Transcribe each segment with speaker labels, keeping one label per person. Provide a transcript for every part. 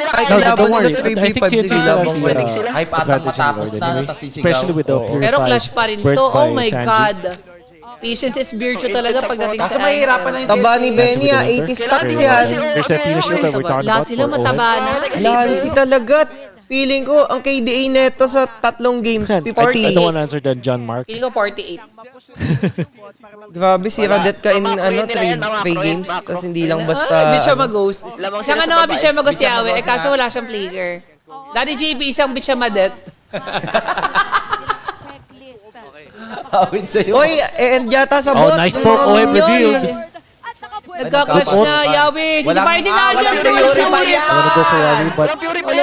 Speaker 1: Ay,
Speaker 2: No,
Speaker 1: kalaban
Speaker 2: don't worry.
Speaker 1: nila
Speaker 2: I think
Speaker 1: 3v5
Speaker 2: TNC
Speaker 1: sila.
Speaker 2: still has the
Speaker 3: Hype atang
Speaker 2: advantage in the
Speaker 3: matapos
Speaker 2: Lord
Speaker 3: na
Speaker 2: anyways.
Speaker 3: natasisigaw.
Speaker 2: Especially with the Purify.
Speaker 4: Pero clash pa rin
Speaker 2: birthed
Speaker 4: to.
Speaker 2: by
Speaker 4: Oh my
Speaker 2: Sanji.
Speaker 4: God. Patience is virtue talaga pagdating
Speaker 3: Kaso
Speaker 4: sa
Speaker 3: mahihirapan na yung
Speaker 1: Taba ni
Speaker 3: TNT.
Speaker 1: Benny,
Speaker 2: That's with the
Speaker 1: 80
Speaker 2: Winter.
Speaker 1: stacks yan.
Speaker 2: There's that Tina shield that we're talking
Speaker 4: Lahat
Speaker 2: about
Speaker 4: sila
Speaker 2: for
Speaker 4: mataba
Speaker 2: Owen.
Speaker 4: na.
Speaker 1: Lancy talaga. Feeling ko, ang KDA neto sa tatlong games,
Speaker 2: I
Speaker 1: 50.
Speaker 2: don't want to answer that, John Mark.
Speaker 4: Feeling ko 48.
Speaker 1: Grabe, si Radet ka in 3 games, tapos hindi lang basta...
Speaker 4: Bichama Ghost. Isang ano nga Bichama Ghost yawe, eh kaso wala siyang flicker. Daddy JP, isang Bichama Det.
Speaker 3: Awit sa'yo.
Speaker 1: Oy, end yata sa
Speaker 2: Oh,
Speaker 1: bot.
Speaker 2: nice
Speaker 1: ng
Speaker 2: poke.
Speaker 1: mga
Speaker 2: Owen
Speaker 1: minion.
Speaker 2: revealed.
Speaker 4: Nagka-clash na Yawi. Sisipahin si Sanji.
Speaker 3: walang Fury pa yan.
Speaker 2: I wanna go for Yawi, but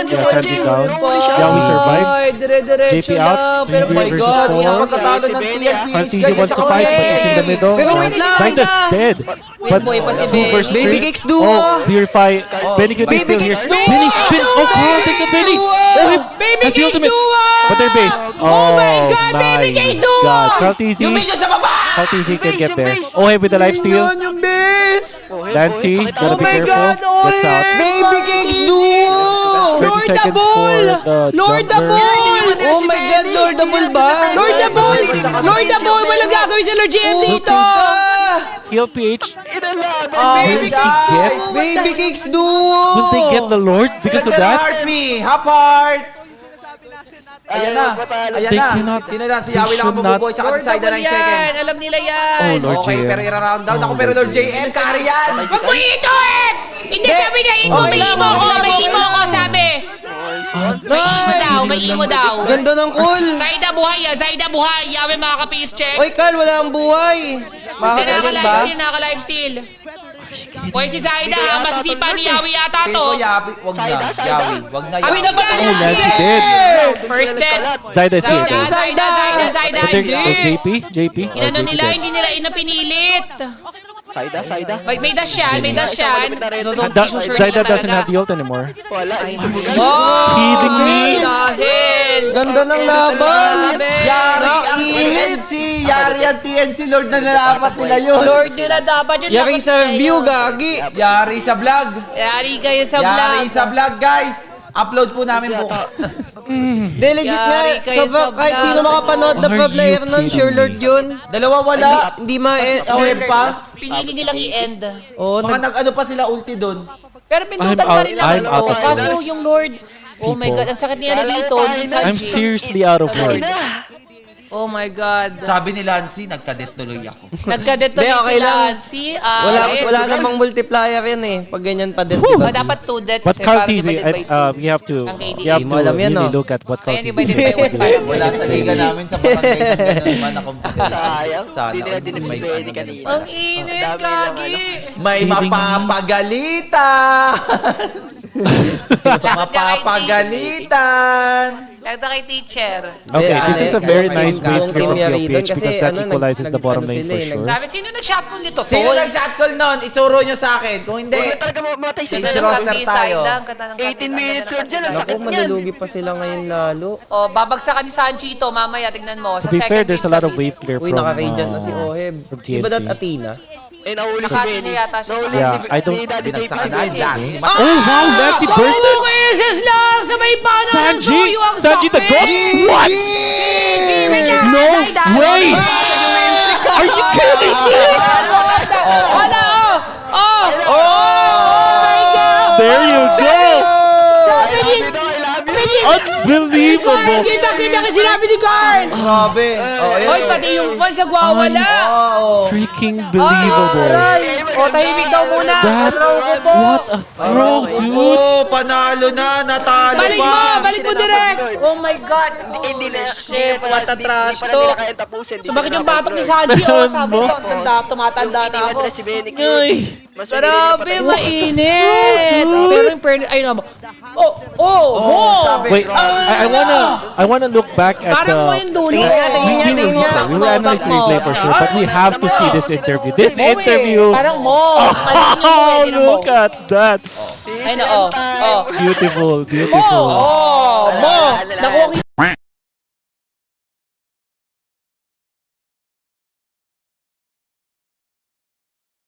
Speaker 2: yeah, Sanji down. Yawi survives.
Speaker 4: Dire-diretso
Speaker 2: JP out.
Speaker 4: lang. Pero
Speaker 3: Oh my
Speaker 2: versus
Speaker 3: God,
Speaker 2: four.
Speaker 3: hindi na magkatalo ng TNPH.
Speaker 2: Arteezy wants to fight, but he's in the middle.
Speaker 1: Pero wait lang.
Speaker 2: Zayda's dead. But
Speaker 4: boy pa si
Speaker 2: 2 versus
Speaker 4: Benny.
Speaker 2: 3.
Speaker 1: Baby Cakes duo.
Speaker 2: Oh, Purify. Benny Kid is still here.
Speaker 1: Cakes duo.
Speaker 2: Benny, oh, God, takes a Benny. Oh, him.
Speaker 4: Baby
Speaker 2: Has the
Speaker 4: Cakes
Speaker 2: ultimate.
Speaker 4: duo.
Speaker 2: But their base.
Speaker 4: Oh my God, Baby Cakes duo.
Speaker 2: God, Arteezy.
Speaker 3: Yung minion sa baba!
Speaker 2: Arteezy can get there. Oh, hey, with the lifesteal.
Speaker 3: Yung base!
Speaker 2: Lancy, gotta be
Speaker 4: my
Speaker 2: careful.
Speaker 4: God, oh,
Speaker 2: Gets out.
Speaker 1: Baby Cakes duo!
Speaker 2: 30 seconds for the
Speaker 4: Lord the
Speaker 2: jungler.
Speaker 4: Ball!
Speaker 1: Oh my God, Lord the Bull ba?
Speaker 4: Lord the Ball! Lord the Ball! Walang gagawin sa Lord GM dito!
Speaker 2: Kill PH.
Speaker 3: Baby
Speaker 2: Cakes
Speaker 1: Baby Cakes duo!
Speaker 2: Will they get the Lord because of that?
Speaker 3: Heart me! Half heart! Ayan na. Ayan
Speaker 2: They
Speaker 3: na.
Speaker 2: cannot-
Speaker 3: Sino na? Si
Speaker 2: they
Speaker 3: Yawi lang ang
Speaker 2: should not-
Speaker 3: mabuboy tsaka si
Speaker 4: Lord the
Speaker 3: Saida
Speaker 4: Ball
Speaker 3: 9
Speaker 4: yan!
Speaker 3: seconds.
Speaker 4: Alam nila yan!
Speaker 2: Oh, Lord
Speaker 3: Okay,
Speaker 2: JM.
Speaker 3: pero ira-round down. Ako
Speaker 2: Oh,
Speaker 3: pero Lord
Speaker 2: Lord
Speaker 3: JM, carry yan!
Speaker 4: Wag mo ituin! Hindi sabi niya imo,
Speaker 1: Okay
Speaker 4: may
Speaker 1: lang,
Speaker 4: imo
Speaker 1: okay
Speaker 4: ko,
Speaker 1: lang,
Speaker 4: may
Speaker 1: okay
Speaker 4: imo
Speaker 1: lang.
Speaker 4: ko, sabi! May imo daw.
Speaker 1: Ganda ng cool!
Speaker 4: Zaida buhay ya, Zaida buhay. Yawe mga ka-face check.
Speaker 1: Oy, Carl, wala ang buhay! Makakagaling ba?
Speaker 4: Naka-live steal. Hoy si Zaida, masisipa ni Yawi yata
Speaker 3: Pero
Speaker 4: to.
Speaker 3: Yawi, wag na. Yawi, wag na
Speaker 4: Abi
Speaker 3: Yawi.
Speaker 4: na ba to?
Speaker 2: Oh, Lancy dead.
Speaker 4: First death.
Speaker 2: Zayda is here.
Speaker 4: Zaida, Zaida,
Speaker 2: But they're-
Speaker 4: hindi.
Speaker 2: oh, JP? Oh,
Speaker 4: Inano
Speaker 2: JP
Speaker 4: nila,
Speaker 2: dead.
Speaker 4: hindi nila inapinilit.
Speaker 5: Saida.
Speaker 4: May dash yan, may dash yan.
Speaker 2: Zayda doesn't have the ult anymore.
Speaker 4: Ay,
Speaker 2: Kidding me?
Speaker 4: dahil.
Speaker 1: Ganda ng laban!
Speaker 3: Yari ang
Speaker 1: Nakainit!
Speaker 3: TNC! Yari ang TNC! Lord na nalapat nila yun!
Speaker 4: Lord nyo na dapat yun.
Speaker 1: Yari sa view, gagi!
Speaker 3: Yari sa vlog!
Speaker 4: Yari kayo sa
Speaker 3: Yari
Speaker 4: vlog.
Speaker 3: sa vlog, guys! Upload po namin po.
Speaker 1: De, legit nga.
Speaker 4: Yari kayo
Speaker 1: Sobrang
Speaker 4: sa
Speaker 1: kahit
Speaker 4: vlog.
Speaker 1: sino makapanood na
Speaker 2: Are
Speaker 1: pro player
Speaker 2: you
Speaker 1: nun,
Speaker 2: kidding
Speaker 1: sure
Speaker 2: me?
Speaker 1: Lord yun.
Speaker 3: Dalawa wala.
Speaker 1: Hindi ma...
Speaker 3: Aware pa.
Speaker 4: Pinili nilang i-end.
Speaker 1: Oh,
Speaker 3: Mga nag-ano pa sila ulti doon.
Speaker 4: Pero pindutan pa rin
Speaker 2: I'm
Speaker 4: naman
Speaker 2: out
Speaker 4: to.
Speaker 2: of
Speaker 4: Kaso
Speaker 2: words.
Speaker 4: yung Lord, oh my God, ang sakit niya na dito.
Speaker 2: I'm seriously out of words.
Speaker 4: Oh my God.
Speaker 3: Sabi ni Lancy, nagkadet tuloy ako.
Speaker 4: Nagkadeto
Speaker 1: Hindi,
Speaker 4: rin
Speaker 1: okay
Speaker 4: sila.
Speaker 1: lang.
Speaker 4: Si,
Speaker 1: wala namang multiplier yan eh. Pag ganyan pa din,
Speaker 4: Oh,
Speaker 1: diba?
Speaker 4: dapat 2 deaths.
Speaker 2: But
Speaker 4: Para
Speaker 2: Arteezy,
Speaker 4: divided by two.
Speaker 2: we have to
Speaker 4: Ang KDA.
Speaker 2: we have
Speaker 1: Hindi mo alam yan,
Speaker 2: really
Speaker 1: no?
Speaker 2: look at what
Speaker 4: Ayan,
Speaker 2: Arteezy
Speaker 4: divided
Speaker 2: is.
Speaker 4: by 1.
Speaker 3: Wala sa liga namin sa barangay ng ganun naman na competition.
Speaker 5: Sayang.
Speaker 3: Sana
Speaker 5: Hindi nila dinip si
Speaker 3: may
Speaker 5: Benny
Speaker 3: ano
Speaker 5: kanina.
Speaker 3: ganun.
Speaker 4: Ang init,
Speaker 5: Dami nilang
Speaker 4: Gagi.
Speaker 3: May
Speaker 2: Kidding me?
Speaker 3: mapapagalitan! Mapapagalitan!
Speaker 4: Lagda kay teacher.
Speaker 2: Okay, this is a very nice wave
Speaker 1: Yung
Speaker 2: here
Speaker 1: team
Speaker 2: from
Speaker 1: Yari doon
Speaker 2: PLPH
Speaker 1: kasi
Speaker 2: because that
Speaker 1: ano,
Speaker 2: equalizes the bottom lane for
Speaker 1: sila eh,
Speaker 2: sure.
Speaker 4: Sabi, sino nag-shotgun dito?
Speaker 3: Sino nag-shot call nun? Ituro nyo sa akin. Kung hindi,
Speaker 5: Huwag na talaga mamatay sa
Speaker 3: Change
Speaker 4: Ganda ng
Speaker 3: roster
Speaker 4: Kati
Speaker 3: tayo.
Speaker 4: Saida, ang ganda ng Kati
Speaker 5: 18 minutes yun dyan, ang
Speaker 1: Naku,
Speaker 5: sakit niyan.
Speaker 1: malulugi pa sila ngayon lalo.
Speaker 4: Oh, babagsakan ni Sanji ito mamaya, tignan mo.
Speaker 2: To
Speaker 4: Sa
Speaker 2: be
Speaker 4: second
Speaker 2: fair, there's a
Speaker 4: game,
Speaker 2: lot of
Speaker 4: sabi-
Speaker 2: wave clear
Speaker 1: Uy,
Speaker 2: from
Speaker 1: naka-radiant na si Oheb.
Speaker 2: from
Speaker 1: Di ba that
Speaker 2: TNC.
Speaker 1: Athena?
Speaker 5: Eh, nahuli si
Speaker 4: Nakati
Speaker 5: Benny.
Speaker 4: na yata siya.
Speaker 5: Nahuli
Speaker 2: Yeah,
Speaker 5: ni-
Speaker 2: I don't-
Speaker 5: ni Daddy
Speaker 3: binagsakan
Speaker 5: JP.
Speaker 3: na Lancy.
Speaker 2: Oh wow, Lancy bursted!
Speaker 4: Jesus lang! Sabay pa na
Speaker 2: Sanji!
Speaker 4: ang
Speaker 2: Sanji the
Speaker 4: sakit!
Speaker 2: ghost? What? No way! Are you kidding me?
Speaker 4: Wala! Oh! My God!
Speaker 2: There you go!
Speaker 4: Sabi ni...
Speaker 2: Unbelievable!
Speaker 4: Kita kasi sinabi ni Carl!
Speaker 3: Grabe. Oh, ayun.
Speaker 4: Hoy, pati yung boss nagwawala!
Speaker 3: Oo.
Speaker 2: Freaking believable!
Speaker 4: Aray! O, tahimik daw muna!
Speaker 2: That,
Speaker 4: Throw ko po!
Speaker 2: what a throw, dude!
Speaker 3: Oh, panalo na. Natalo
Speaker 4: Balik
Speaker 3: pa.
Speaker 4: mo! Balik mo direct! Oh my God!
Speaker 5: Hindi
Speaker 4: Holy
Speaker 5: na,
Speaker 4: shit! What a trash
Speaker 5: Hindi
Speaker 4: to!
Speaker 5: pa nila kaya tapusin.
Speaker 4: So bakit yung batok ni Sanji? Oh, sabi
Speaker 2: Ano?
Speaker 4: ko, tumatanda na ako.
Speaker 5: Si Benny.
Speaker 2: Ay!
Speaker 5: Mas
Speaker 4: Grabe,
Speaker 5: pinili na
Speaker 4: mainit!
Speaker 2: Dude.
Speaker 4: Pero yung fairness, ayun naman. Oh!
Speaker 3: sabi.
Speaker 2: Wait, I wanna look back at
Speaker 4: Parang mo yung dulo.
Speaker 2: we will analyze the replay for sure, but we have to see this interview. This
Speaker 4: Mo eh.
Speaker 2: interview,
Speaker 4: Parang mo.
Speaker 2: oh, look at that!
Speaker 4: Ayun na, oh.
Speaker 2: Beautiful, beautiful.
Speaker 4: Oh, mo. Nakuha